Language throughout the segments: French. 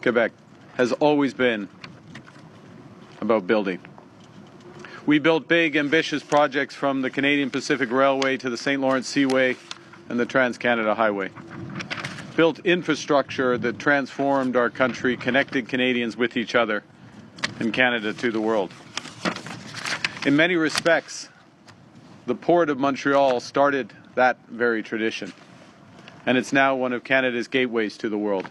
Quebec has always been about building. We built big, ambitious projects from the Canadian Pacific Railway to the St. Lawrence Seaway and the Trans-Canada Highway. Built infrastructure that transformed our country, connected Canadians with each other, and Canada to the world. In many respects, the Port of Montreal started that very tradition, and it's now one of Canada's gateways to the world.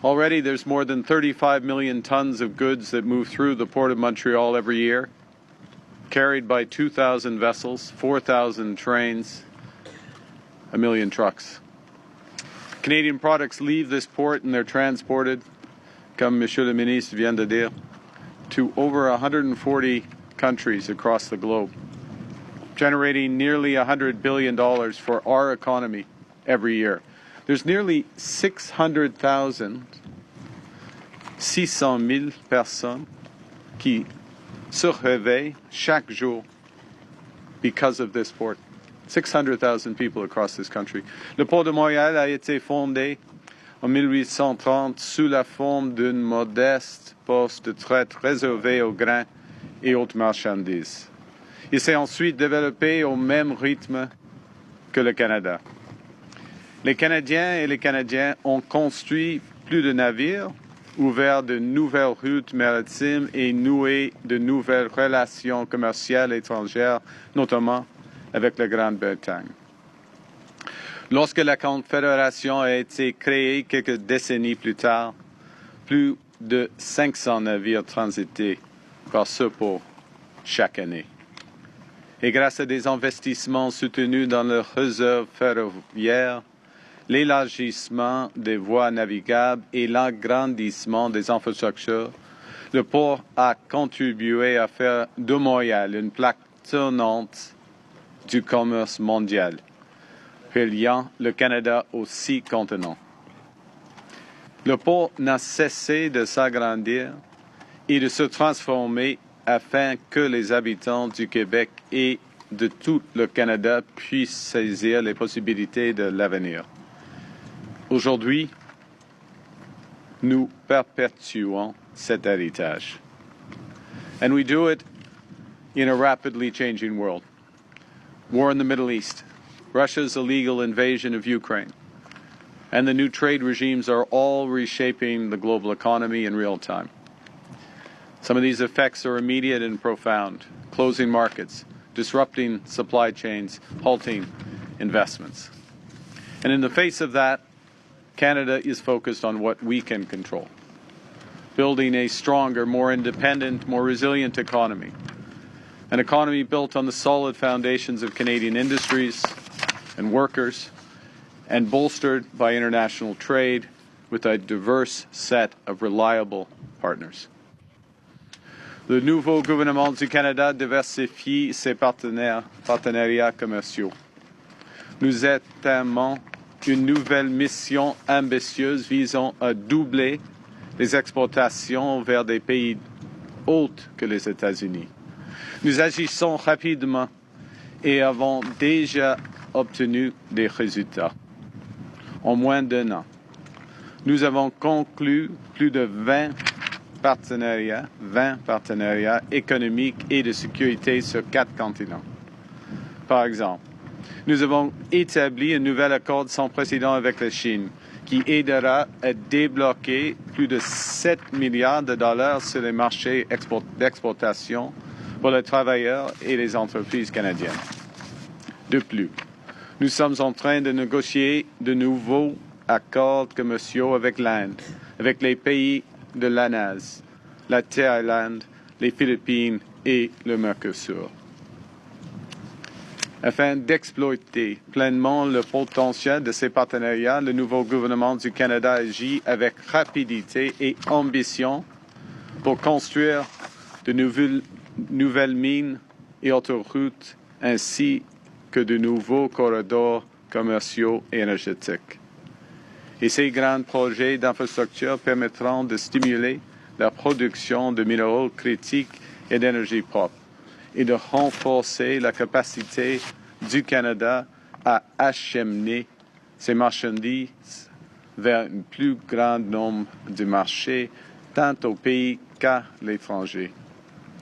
Already there's more than 35 million tons of goods that move through the Port of Montreal every year, carried by 2,000 vessels, 4,000 trains, 1 million trucks. Canadian products leave this port and they're transported, comme Monsieur le Ministre vient de dire, to over 140 countries across the globe, generating nearly $100 billion for our economy every year. There's nearly 600,000 personnes qui se réveillent chaque jour because of this port. 600,000 people across this country. Le port de Montréal a été fondé en 1830 sous la forme d'une modeste poste de traite réservée aux grains et autres marchandises. Il s'est ensuite développé au même rythme que le Canada. Les Canadiens et les Canadiens ont construit plus de navires, ouvert de nouvelles routes maritimes et noué de nouvelles relations commerciales étrangères, notamment avec la Grande-Bretagne. Lorsque la Confédération a été créée quelques décennies plus tard, plus de 500 navires transitaient par ce port chaque année. Et grâce à des investissements soutenus dans le réseau ferroviaire, l'élargissement des voies navigables et l'agrandissement des infrastructures, le port a contribué à faire de Montréal une plaque tournante du commerce mondial, reliant le Canada aux 6 continents. Le port n'a cessé de s'agrandir et de se transformer afin que les habitants du Québec et de tout le Canada puissent saisir les possibilités de l'avenir. Aujourd'hui, nous perpétuons cet héritage. And we do it in a rapidly changing world. War in the Middle East, Russia's illegal invasion of Ukraine, and the new trade regimes are all reshaping the global economy in real time. Some of these effects are immediate and profound, closing markets, disrupting supply chains, halting investments. And in the face of that, Canada is focused on what we can control, building a stronger, more independent, more resilient economy, an economy built on the solid foundations of Canadian industries and workers, and bolstered by international trade with a diverse set of reliable partners. Le nouveau gouvernement du Canada diversifie ses partenariats commerciaux. Nous entamons une nouvelle mission ambitieuse visant à doubler les exportations vers des pays autres que les États-Unis. Nous agissons rapidement et avons déjà obtenu des résultats. En moins d'1 an, nous avons conclu plus de 20 partenariats économiques et de sécurité sur 4 continents. Par exemple, nous avons établi un nouvel accord sans précédent avec la Chine qui aidera à débloquer plus de 7 milliards de dollars sur les marchés d'exportation pour les travailleurs et les entreprises canadiennes. De plus, nous sommes en train de négocier de nouveaux accords commerciaux avec l'Inde, avec les pays de l'ANAS, la Thaïlande, les Philippines et le Mercosur. Afin d'exploiter pleinement le potentiel de ces partenariats, le nouveau gouvernement du Canada agit avec rapidité et ambition pour construire de nouvelles mines et autoroutes ainsi que de nouveaux corridors commerciaux et énergétiques. Et ces grands projets d'infrastructure permettront de stimuler la production de minéraux critiques et d'énergie propre et de renforcer la capacité du Canada à acheminer ses marchandises vers un plus grand nombre de marchés, tant au pays qu'à l'étranger.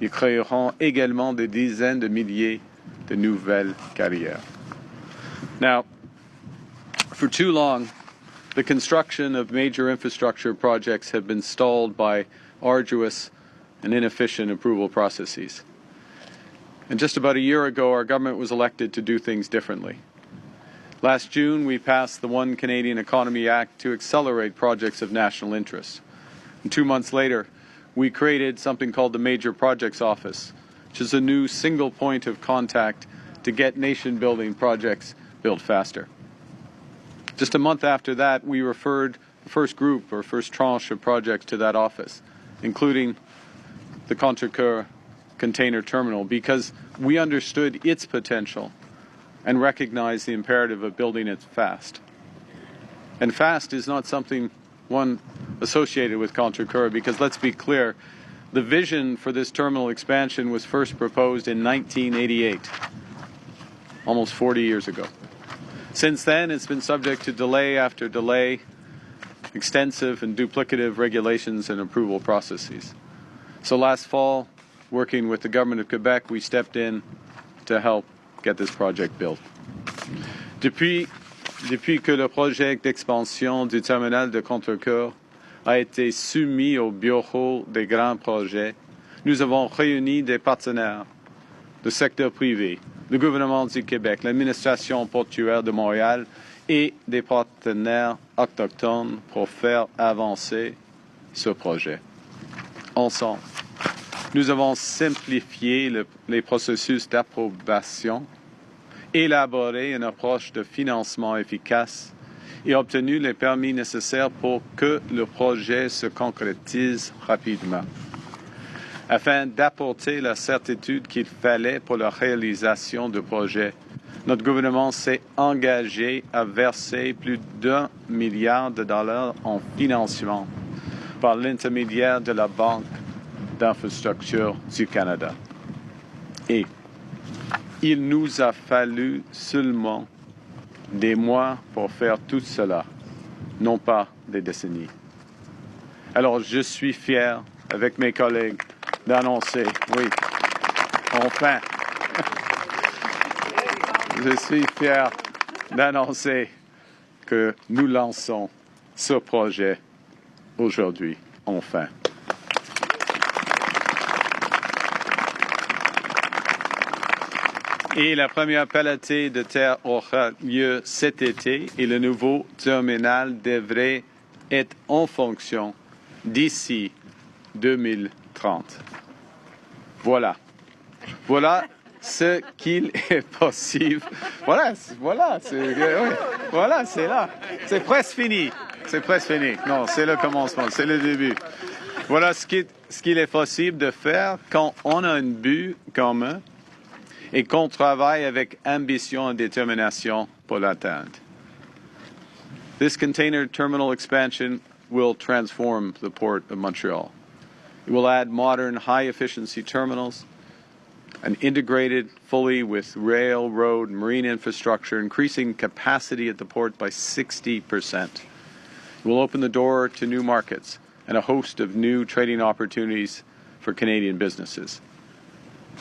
Ils créeront également des dizaines de milliers de nouvelles carrières. Now, for too long, the construction of major infrastructure projects have been stalled by arduous and inefficient approval processes. And just about a year ago, our government was elected to do things differently. Last June, we passed the One Canadian Economy Act to accelerate projects of national interest. And 2 months later, we created something called the Major Projects Office, which is a new single point of contact to get nation-building projects built faster. Just a month after that, we referred the first group or first tranche of projects to that office, including the Contrecoeur container terminal, because we understood its potential and recognized the imperative of building it fast. And fast is not something one associated with Contrecoeur, because let's be clear, the vision for this terminal expansion was first proposed in 1988, almost 40 years ago. Since then, it's been subject to delay after delay, extensive and duplicative regulations and approval processes. So last fall, working with the government of Quebec, we stepped in to help get this project built. Depuis que le projet d'expansion du terminal de Contrecoeur a été soumis au bureau des grands projets, nous avons réuni des partenaires du secteur privé, le gouvernement du Québec, l'administration portuaire de Montréal et des partenaires autochtones pour faire avancer ce projet. Ensemble, nous avons simplifié les processus d'approbation, élaboré une approche de financement efficace et obtenu les permis nécessaires pour que le projet se concrétise rapidement. Afin d'apporter la certitude qu'il fallait pour la réalisation du projet, notre gouvernement s'est engagé à verser plus d'1 milliard de dollars en financement par l'intermédiaire de la Banque d'infrastructure du Canada. Et il nous a fallu seulement des mois pour faire tout cela, non pas des décennies. Alors je suis fier, avec mes collègues, d'annoncer, oui, enfin, je suis fier d'annoncer que nous lançons ce projet aujourd'hui, enfin. Et la première pelletée de terre aura lieu cet été et le nouveau terminal devrait être en fonction d'ici 2030. Voilà. Voilà ce qu'il est possible. Voilà, c'est là. C'est presque fini. C'est presque fini. Non, c'est le commencement, c'est le début. Voilà ce qu'il est possible de faire quand on a un but commun et qu'on travaille avec ambition et détermination pour l'atteindre. This container terminal expansion will transform the Port of Montreal. It will add modern, high-efficiency terminals and integrated fully with rail, road, marine infrastructure, increasing capacity at the port by 60%. It will open the door to new markets and a host of new trading opportunities for Canadian businesses,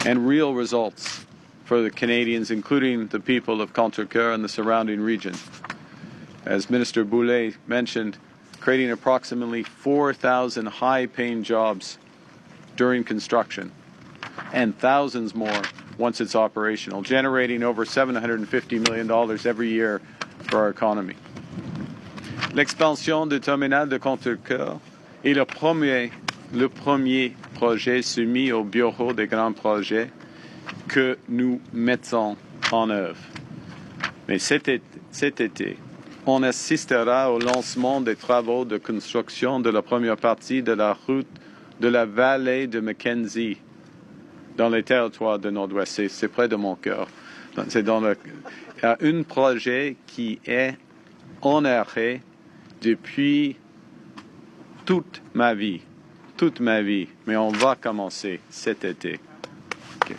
and real results for the Canadians, including the people of Contrecoeur and the surrounding region. As Minister Boulay mentioned, creating approximately 4,000 high-paying jobs during construction and thousands more once it's operational, generating over $750 million every year for our economy. L'expansion du terminal de Contrecoeur est le premier projet soumis au Bureau des grands projets que nous mettons en œuvre. Mais cet été, on assistera au lancement des travaux de construction de la première partie de la route de la vallée de Mackenzie dans les territoires de Nord-Ouest. C'est près de mon cœur. C'est dans un projet qui est en arrêt depuis toute ma vie, mais on va commencer cet été. Okay.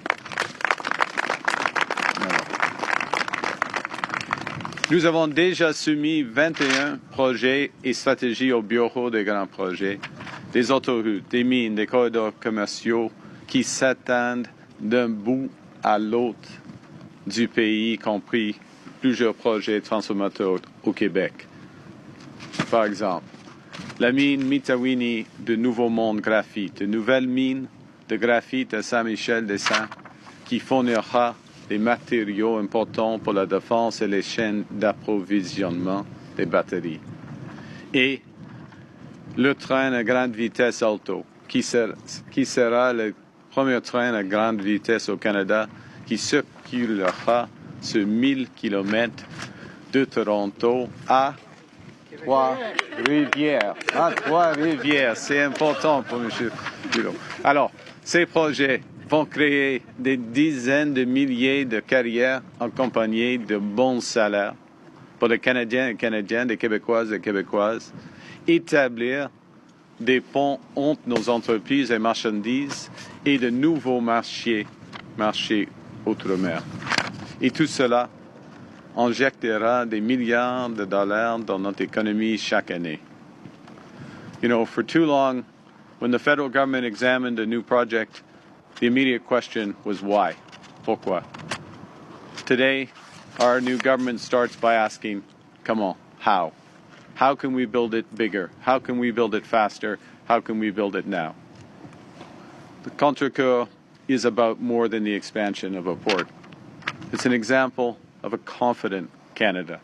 Nous avons déjà soumis 21 projets et stratégies au Bureau des grands projets, des autoroutes, des mines, des corridors commerciaux qui s'attendent d'un bout à l'autre du pays, y compris plusieurs projets transformateurs au Québec. Par exemple, la mine Mitaouini de Nouveau Monde Graphite, une nouvelle mine de graphite à Saint-Michel-des-Saints qui fournira des matériaux importants pour la défense et les chaînes d'approvisionnement des batteries. Et le train à grande vitesse Alto, qui sera le premier train à grande vitesse au Canada, qui circulera sur 1000 km de Toronto à Trois-Rivières. À Trois-Rivières, c'est important pour M. Hulot. Alors, ces projets vont créer des dizaines de milliers de carrières accompagnées de bons salaires pour les Canadiens et Canadiennes, des Québécoises et Québécoises, établir des ponts entre nos entreprises et marchandises et de nouveaux marchés outre-mer. Et tout cela injectera des milliards de dollars dans notre économie chaque année. You know, for too long, when the federal government examined a new project, the immediate question was why? Pourquoi? Today, our new government starts by asking, come on, how? How can we build it bigger? How can we build it faster? How can we build it now? The Contrecoeur is about more than the expansion of a port. It's an example of a confident Canada,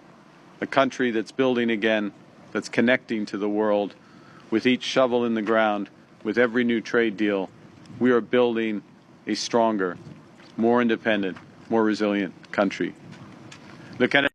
a country that's building again, that's connecting to the world. With each shovel in the ground, with every new trade deal, we are building a stronger, more independent, more resilient country. Le Canada